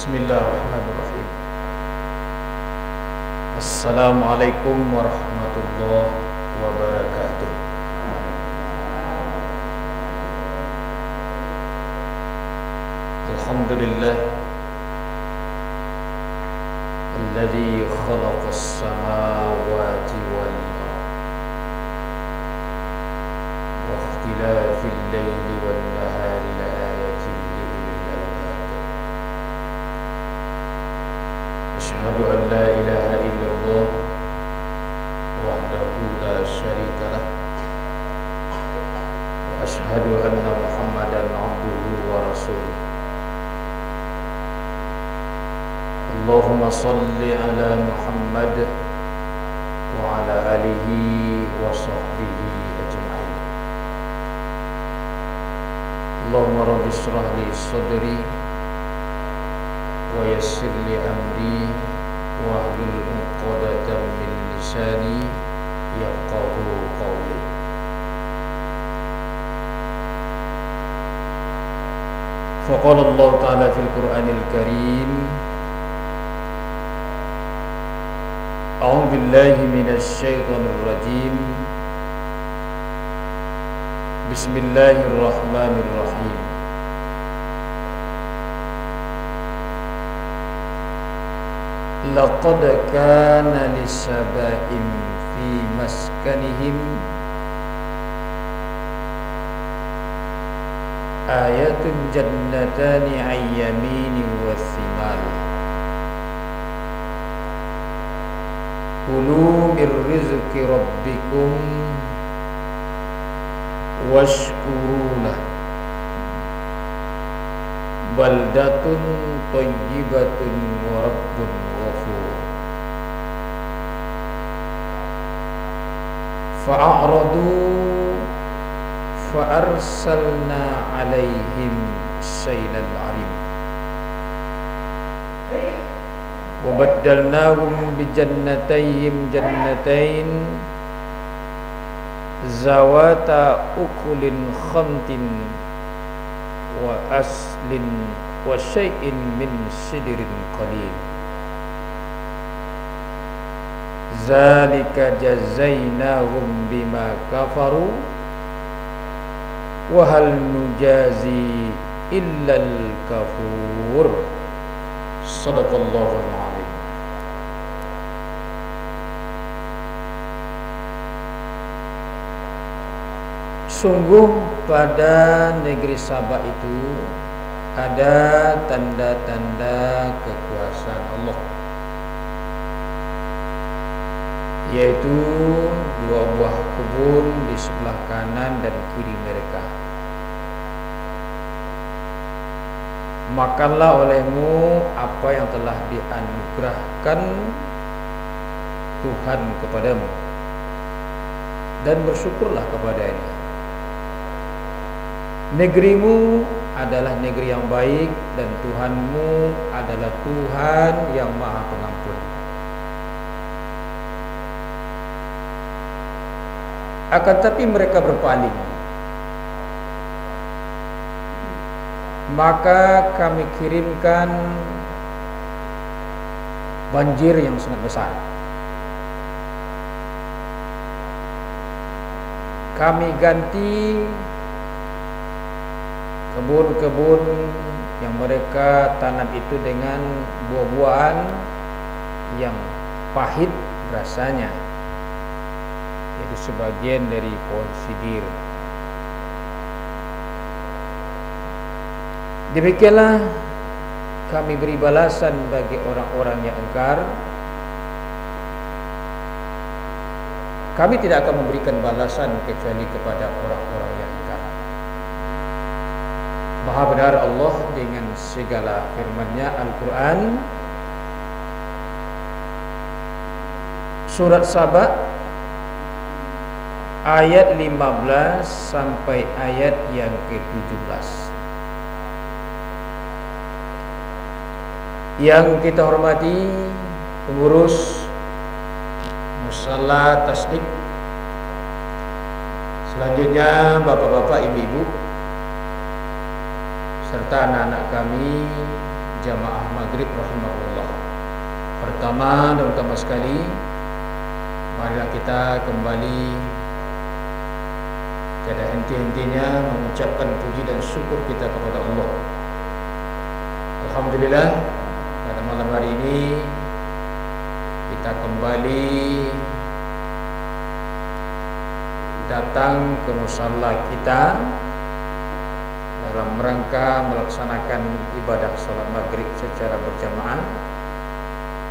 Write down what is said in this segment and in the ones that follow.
Bismillahirrahmanirrahim. Assalamualaikum warahmatullahi wabarakatuh. Alhamdulillah alladzi khalaqas samawati wal ardh wa ikhtilafil laili wan nahari laayatin li ulil albab. Asyhadu an la ilaha illallah wahdahu la syarika lah wa asyhadu anna Muhammadan abduhu wa rasuluh. Allahumma salli ala Muhammad wa ala alihi wa sahbihi ajma'in. Allahumma rabbi shrah li sadri wa yassir li amri wa hlul 'uqdatam min lisani yafqahu qawli. Faqala Allah ta'ala fil Qur'anil Karim, A'udzu billahi minasy syaithanir rajim. Bismillahirrahmanirrahim. Laqad kana lisaba'in fi maskanihim ayatun jannatani 'an yaminin wa shimal. Kulu min rizqi rabbikum washkurulah baldatun thayyibatun wa rabbun ghafur. Fa'aradu fa'arsalna 'alaihim saylal 'arim wa baddalnahum bi jannatayhim jannatain zawata ukulin khamtin wa aslin wa syai'in min sidrin qalil. Zalika jazainahum bima kafaru wa hal nujazi illal kafur. Sadaqallahul a'lim. Sungguh pada negeri Sabah itu ada tanda-tanda kekuasaan Allah, yaitu dua buah kebun di sebelah kanan dan kiri mereka. Makanlah olehmu apa yang telah dianugerahkan Tuhan kepadamu dan bersyukurlah kepadanya. Negerimu adalah negeri yang baik dan Tuhanmu adalah Tuhan yang Maha Pengampun. Akan tapi mereka berpaling, maka kami kirimkan banjir yang sangat besar. Kami ganti kebun-kebun yang mereka tanam itu dengan buah-buahan yang pahit rasanya, yaitu sebagian dari pohon sidir. Demikianlah kami beri balasan bagi orang-orang yang engkar. Kami tidak akan memberikan balasan kecuali kepada orang-orang yang engkar. Maha benar Allah dengan segala firman-Nya Al-Quran. Surat Sabah ayat 15 sampai ayat yang ke-17. Yang kita hormati pengurus musala tasdik, selanjutnya bapak-bapak, ibu-ibu, serta anak-anak kami, jamaah maghrib rahimahullah. Pertama dan utama sekali, marilah kita kembali tiada henti-hentinya mengucapkan puji dan syukur kita kepada Allah. Alhamdulillah, pada malam hari ini kita kembali datang ke musalla kita dalam rangka melaksanakan ibadah salat maghrib secara berjamaah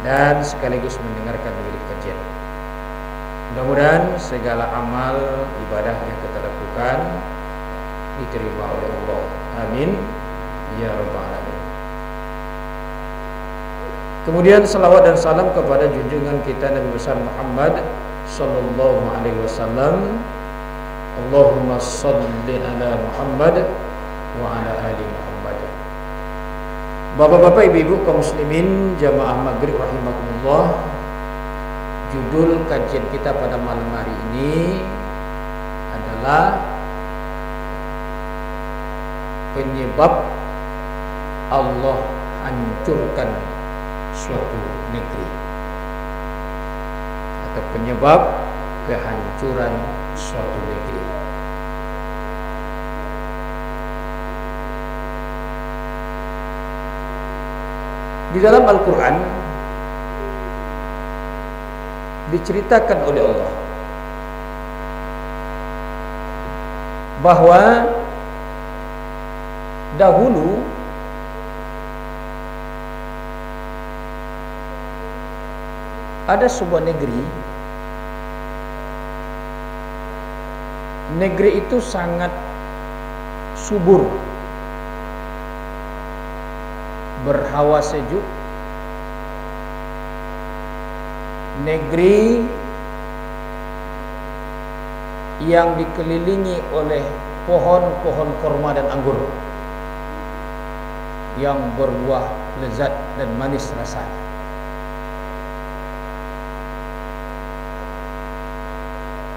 dan sekaligus mendengarkan wirid kajian. Mudah-mudahan segala amal ibadah yang kita lakukan diterima oleh Allah. Amin ya rabbal alamin. Kemudian salawat dan salam kepada junjungan kita Nabi besar Muhammad sallallahu alaihi wasallam. Allahumma shalli ala Muhammad wa ala ali Muhammad. Bapak-bapak, ibu-ibu kaum muslimin jamaah maghrib rahimakumullah, judul kajian kita pada malam hari ini adalah penyebab Allah hancurkan suatu negeri, atau penyebab kehancuran suatu negeri. Di dalam Al-Quran diceritakan oleh Allah bahwa dahulu ada sebuah negeri. Negeri itu sangat subur, berhawa sejuk. Negeri yang dikelilingi oleh pohon-pohon korma dan anggur yang berbuah lezat dan manis rasanya.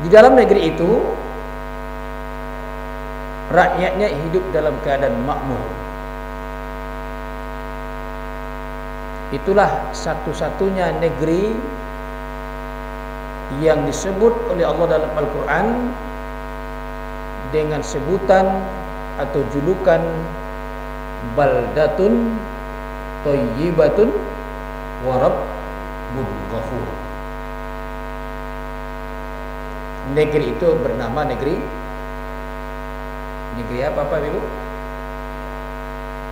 Di dalam negeri itu rakyatnya hidup dalam keadaan makmur. Itulah satu-satunya negeri yang disebut oleh Allah dalam Al-Quran dengan sebutan atau julukan baldatun thayyibatun wa rabbun ghafur. Negeri itu bernama negeri apa Pak Ibu?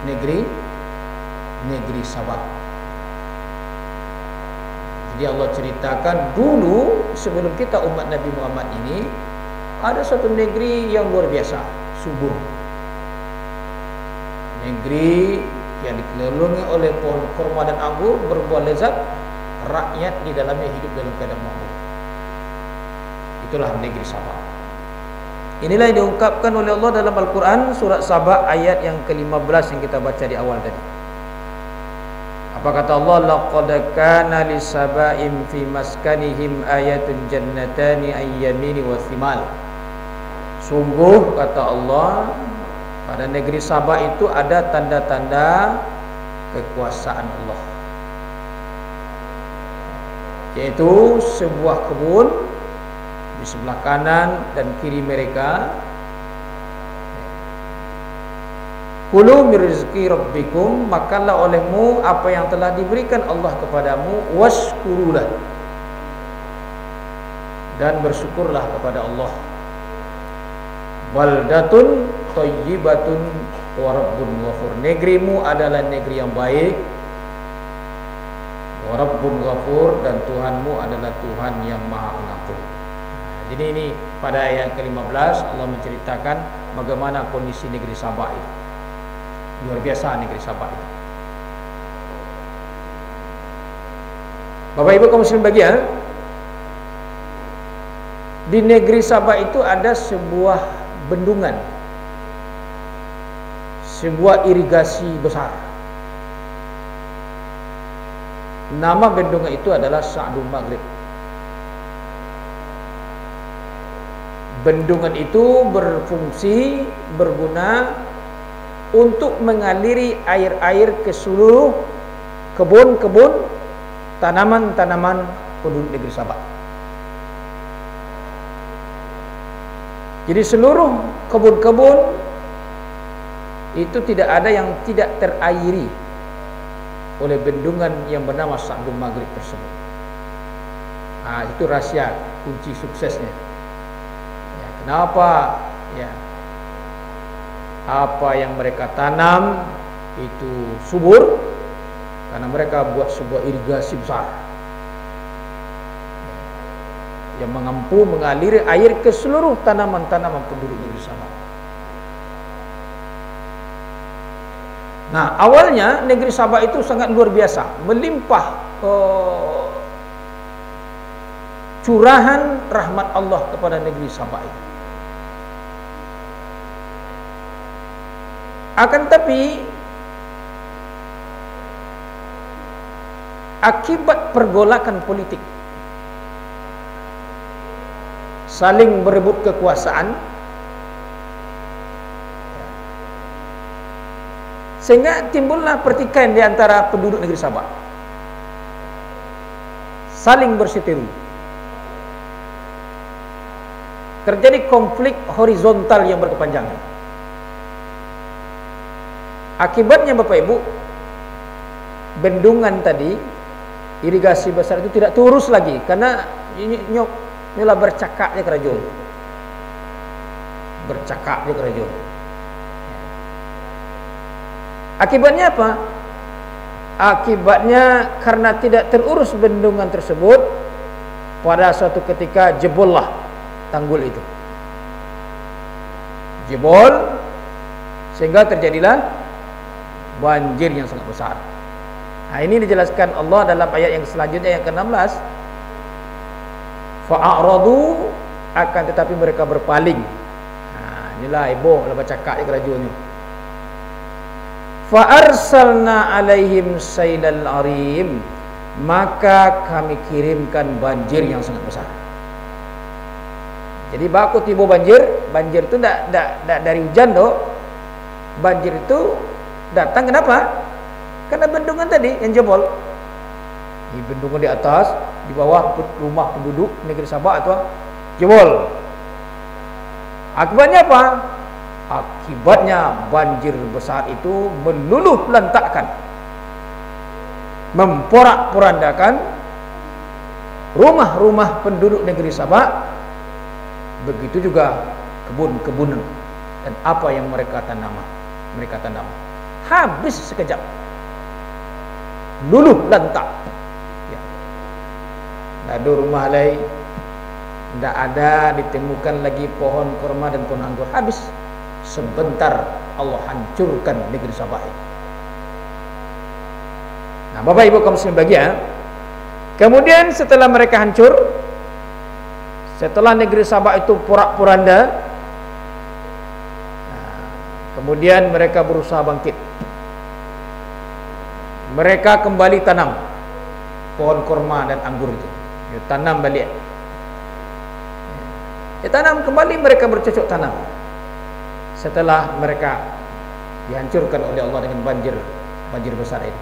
Negeri Sabah. Jadi Allah ceritakan dulu sebelum kita umat Nabi Muhammad ini ada satu negeri yang luar biasa, subur. Negeri yang dikelilingi oleh pohon kurma dan anggur berbuah lezat, rakyat di dalamnya hidup dalam keadaan makmur. Itulah negeri Sabah. Inilah yang diungkapkan oleh Allah dalam Al-Quran surat Sabah ayat yang ke-15 yang kita baca di awal tadi. Apa kata Allah? Laqad kana lisaba'in fi maskanihim ayatun jannatani ayyamini wa thimal. Sungguh kata Allah, pada negeri Sabah itu ada tanda-tanda kekuasaan Allah, yaitu sebuah kebun di sebelah kanan dan kiri mereka. Kulu min rizqi rabbikum, makanlah olehmu apa yang telah diberikan Allah kepadamu, washkurulah, dan bersyukurlah kepada Allah. Baldatun thayyibatun wa rabbun ghafur. Negerimu adalah negeri yang baik, wa rabbun ghafur, dan Tuhanmu adalah Tuhan yang Maha Pengampun. Jadi ini pada ayat ke-15 Allah menceritakan bagaimana kondisi negeri Sabah itu. Luar biasa negeri Sabah itu. Bapak Ibu kaum muslimin bahagia, di negeri Sabah itu ada sebuah bendungan, sebuah irigasi besar. Nama bendungan itu adalah Sa'dul Maghrib. Bendungan itu berfungsi, berguna untuk mengaliri air-air ke seluruh kebun-kebun, tanaman-tanaman penduduk negeri Sabah. Jadi seluruh kebun-kebun itu tidak ada yang tidak terairi oleh bendungan yang bernama Sa'dul Maghrib tersebut. Itu rahasia kunci suksesnya. Ya, kenapa? Ya, apa yang mereka tanam itu subur karena mereka buat sebuah irigasi besar yang mampu mengalir air ke seluruh tanaman-tanaman penduduk negeri Sabah. Nah, awalnya negeri Sabah itu sangat luar biasa, melimpah curahan rahmat Allah kepada negeri Sabah itu. Akan tapi akibat pergolakan politik, saling berebut kekuasaan, sehingga timbullah pertikaian di antara penduduk negeri Sabah, saling berseteru, terjadi konflik horizontal yang berkepanjangan. Akibatnya Bapak Ibu, bendungan tadi, irigasi besar itu tidak terus lagi karena inilah bercakapnya kerajaan, bercakapnya kerajaan. Akibatnya apa? Akibatnya karena tidak terurus bendungan tersebut, pada suatu ketika jebollah tanggul itu, jebol, sehingga terjadilah banjir yang sangat besar. Nah, ini dijelaskan Allah dalam ayat yang selanjutnya yang ke-16. Fa'aradu, akan tetapi mereka berpaling. Nah, inilah ibu lah bercakap kerajaan ni. Fa'arsalna alaihim sailal arim, maka kami kirimkan banjir yang sangat besar. Jadi baku tiba banjir itu tak dari hujan doh. Banjir itu datang kenapa? Karena bendungan tadi yang jebol. Di bendungan di atas, di bawah rumah penduduk negeri Sabah itu jebol. Akibatnya apa? Akibatnya banjir besar itu meluluh lantakkan, memporak-porandakan rumah-rumah penduduk negeri Sabah. Begitu juga kebun-kebunan dan apa yang mereka tanam. Habis sekejap, luluh lantak. Ya. Tak ada rumah lain, tidak ada ditemukan lagi pohon kurma dan pohon anggur. Habis sebentar Allah hancurkan negeri Sabah ini. Nah, Bapak Ibu kaum muslimin bahagia, kemudian setelah mereka hancur, setelah negeri Sabah itu porak-poranda, kemudian mereka berusaha bangkit. Mereka kembali tanam pohon kurma dan anggur itu. Tanam balik. Tanam kembali, mereka bercocok tanam. Setelah mereka dihancurkan oleh Allah dengan banjir besar ini.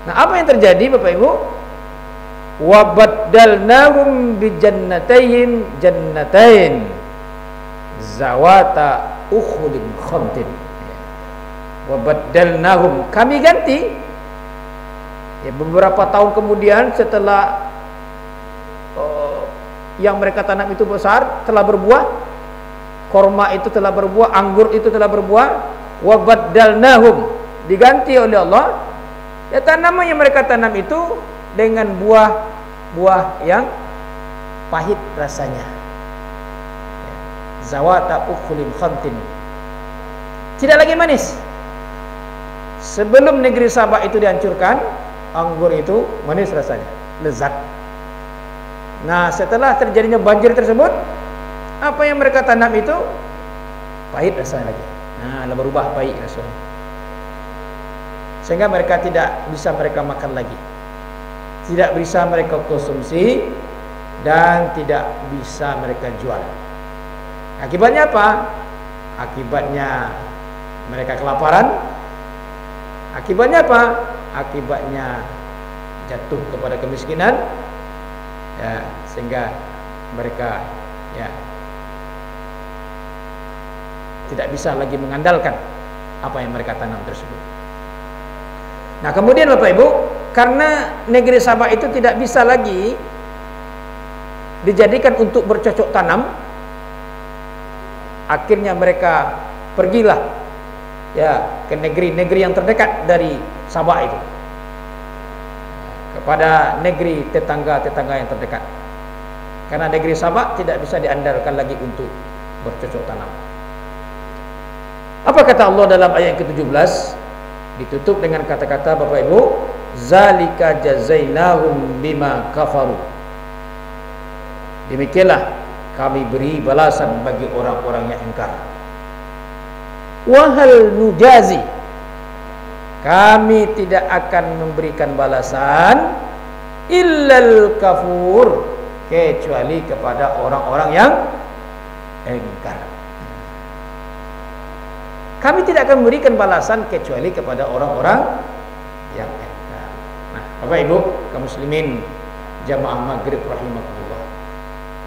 Nah, apa yang terjadi Bapak Ibu? Wa baddalnahum bi jannatain zawata ukhudin khamtin. Wa baddalnahum, kami ganti. Ya, beberapa tahun kemudian setelah yang mereka tanam itu besar, telah berbuah, korma itu telah berbuah, anggur itu telah berbuah, wa baddalnahum, diganti oleh Allah ya tanaman yang mereka tanam itu dengan buah yang pahit rasanya. Zawata ukhulin khamtin, tidak lagi manis. Sebelum negeri Sabah itu dihancurkan, anggur itu manis rasanya, lezat. Nah, setelah terjadinya banjir tersebut, apa yang mereka tanam itu pahit rasanya lagi. Nah, berubah pahit rasanya, sehingga mereka tidak bisa mereka makan lagi, tidak bisa mereka konsumsi, dan tidak bisa mereka jual. Akibatnya apa? Akibatnya Mereka kelaparan. Akibatnya apa? Akibatnya jatuh kepada kemiskinan, ya, sehingga mereka ya tidak bisa lagi mengandalkan apa yang mereka tanam tersebut. Nah, kemudian Bapak Ibu, karena negeri Sabah itu tidak bisa lagi dijadikan untuk bercocok tanam, akhirnya mereka pergilah ya ke negeri-negeri yang terdekat dari Sabah itu, kepada negeri tetangga-tetangga yang terdekat. Karena negeri Sabah tidak bisa diandalkan lagi untuk bercocok tanam. Apa kata Allah dalam ayat ke-17? Ditutup dengan kata-kata Bapak Ibu, zalika jazainahum bima kafaru. Demikianlah kami beri balasan bagi orang-orang yang ingkar. Wahal nujazi, kami tidak akan memberikan balasan illal kafur, kecuali kepada orang-orang yang ingkar. Kami tidak akan memberikan balasan kecuali kepada orang-orang yang ingkar. Nah, Bapak Ibu kaum muslimin jamaah maghrib rahimakumullah,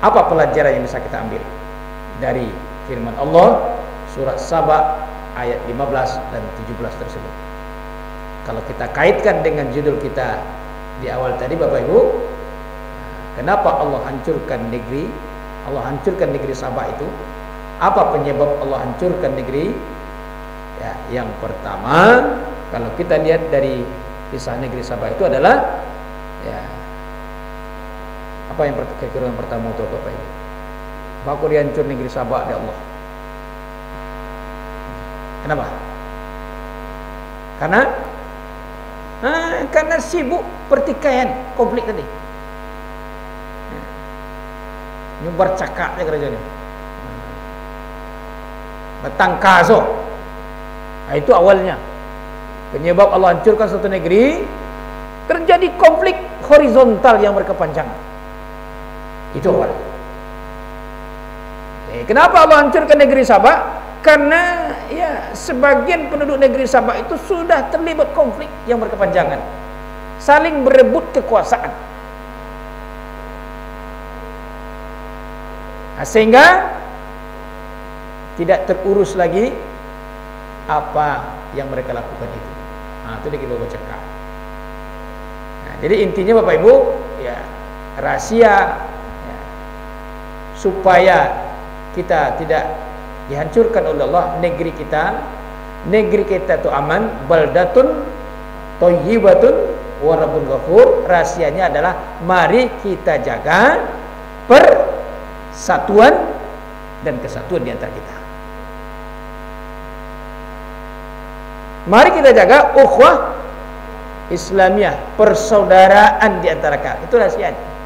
apa pelajaran yang bisa kita ambil dari firman Allah surat Sabah ayat 15 dan 17 tersebut? Kalau kita kaitkan dengan judul kita di awal tadi Bapak Ibu, kenapa Allah hancurkan negeri Sabah itu? Apa penyebab Allah hancurkan negeri? Ya, yang pertama, kalau kita lihat dari kisah negeri Sabah itu adalah ya, apa yang kekeliruan pertama untuk Bapak Ibu? Bahwa dihancur negeri Sabah oleh Allah. Kenapa? Karena sibuk pertikaian, konflik tadi. Nyebar cakap ya kerajanya. Batang kaso. Nah, itu awalnya. Penyebab Allah hancurkan satu negeri, terjadi konflik horizontal yang berkepanjangan. Itu awal. Kenapa Allah hancurkan negeri Sabah? Karena ya sebagian penduduk negeri Sabah itu sudah terlibat konflik yang berkepanjangan, saling berebut kekuasaan. Nah, sehingga tidak terurus lagi apa yang mereka lakukan itu. Nah, itu dia kita cekak. Nah, jadi intinya Bapak Ibu, ya rahasia ya, supaya kita tidak dihancurkan oleh Allah negeri kita itu aman, baldatun thayyibatun wa rabbun ghafur. Rahasianya adalah mari kita jaga persatuan dan kesatuan di antara kita. Mari kita jaga ukhuwah Islamiyah, persaudaraan di antara kita. Itu rahasianya.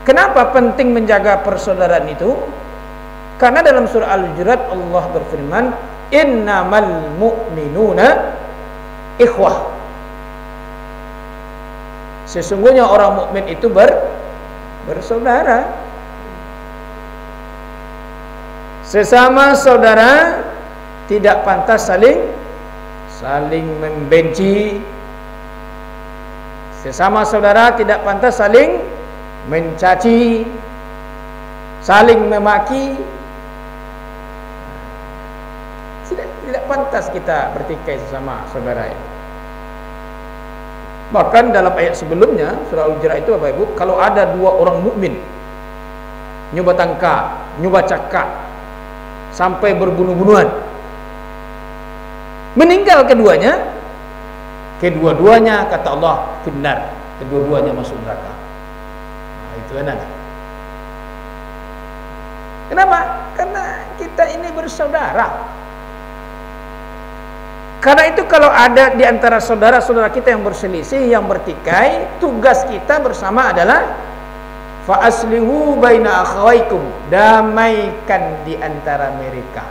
Kenapa penting menjaga persaudaraan itu? Karena dalam surah Al-Hujurat Allah berfirman, innamal mu'minuna ikhwah. Sesungguhnya orang mukmin itu bersaudara. Sesama saudara tidak pantas saling membenci. Sesama saudara tidak pantas saling mencaci, saling memaki. Tidak pantas kita bertikai sesama saudara. Bahkan dalam ayat sebelumnya surah Al-Hujurat itu Bapak Ibu, kalau ada dua orang mukmin nyoba tangka, nyoba cakap sampai berbunuh-bunuhan, meninggal kedua-duanya kata Allah finnar, kedua-duanya masuk neraka. Nah, itu enak. Kenapa? Karena kita ini bersaudara. Karena itu kalau ada di antara saudara-saudara kita yang berselisih, yang bertikai, tugas kita bersama adalah fa aslihu baina akhawaikum, damaikan di antara mereka.